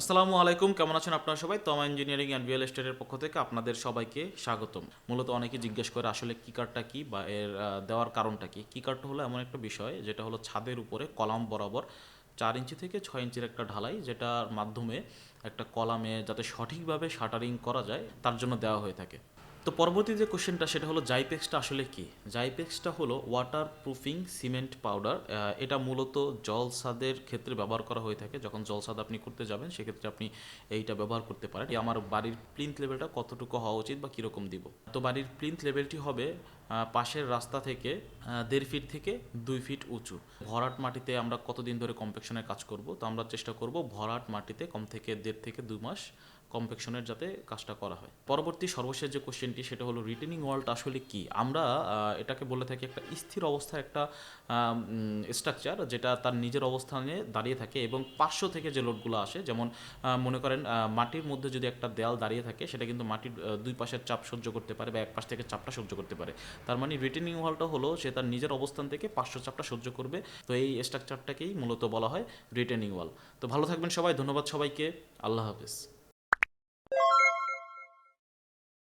আসসালামু আলাইকুম, কেমন আছেন আপনারা সবাই? তমা ইঞ্জিনিয়ারিং অ্যান্ড রিয়েল এস্টেটের পক্ষ থেকে আপনাদের সবাইকে স্বাগতম। মূলত অনেকে জিজ্ঞেস করে আসলে কি কার্ডটা কি বা এর দেওয়ার কারণটা কি। কি কার্ডটা হলো এমন একটা বিষয় যেটা হলো ছাদের উপরে কলাম বরাবর 4 ইঞ্চি থেকে 6 ইঞ্চির একটা ঢালাই, যেটার মাধ্যমে একটা কলামে যাতে সঠিকভাবে শাটারিং করা যায় তার জন্য দেওয়া হয়ে থাকে। তো পরবর্তী যে কোশ্চেনটা সেটা হলো জাইপেক্সটা আসলে কি। জাইপেক্সটা হলো ওয়াটার প্রুফিং সিমেন্ট পাউডার। এটা মূলত জলসাদের ক্ষেত্রে ব্যবহার করা হয়ে থাকে। যখন জলসাদ আপনি করতে যাবেন সেক্ষেত্রে আপনি এইটা ব্যবহার করতে পারেন। আমার বাড়ির প্লিন্থ লেভেলটা কতটুকু হওয়া উচিত বা কীরকম দিব। তো বাড়ির প্লিন্থ লেভেলটি হবে পাশের রাস্তা থেকে 1.5 ফিট থেকে 2 ফিট উঁচু। ভরাট মাটিতে আমরা কতদিন ধরে কম্প্যাকশনের কাজ করব, তো আমরা চেষ্টা করব ভরাট মাটিতে কম থেকে 1.5 থেকে 2 মাস কম্প্যাকশনের যাতে কাজটা করা হয়। পরবর্তী সর্বশেষ যে কোশ্চেনটি সেটা হলো রিটেনিং ওয়ালটা আসলে কি। আমরা এটাকে বলে থাকি একটা স্থির অবস্থায় একটা স্ট্রাকচার যেটা তার নিজের অবস্থানে দাঁড়িয়ে থাকে এবং পার্শ্ব থেকে যে লোডগুলো আসে, যেমন মনে করেন মাটির মধ্যে যদি একটা দেয়াল দাঁড়িয়ে থাকে সেটা কিন্তু মাটির দুই পাশের চাপ সহ্য করতে পারে বা এক পাশ থেকে চাপটা সহ্য করতে পারে। তার মানে রিটেনিং ওয়ালটা হলো সে তার নিজের অবস্থান থেকে পার্শ্ব চাপটা সহ্য করবে। তো এই স্ট্রাকচারটাকেই মূলত বলা হয় রিটেনিং ওয়াল। তো ভালো থাকবেন সবাই, ধন্যবাদ সবাইকে, আল্লাহ হাফেজ।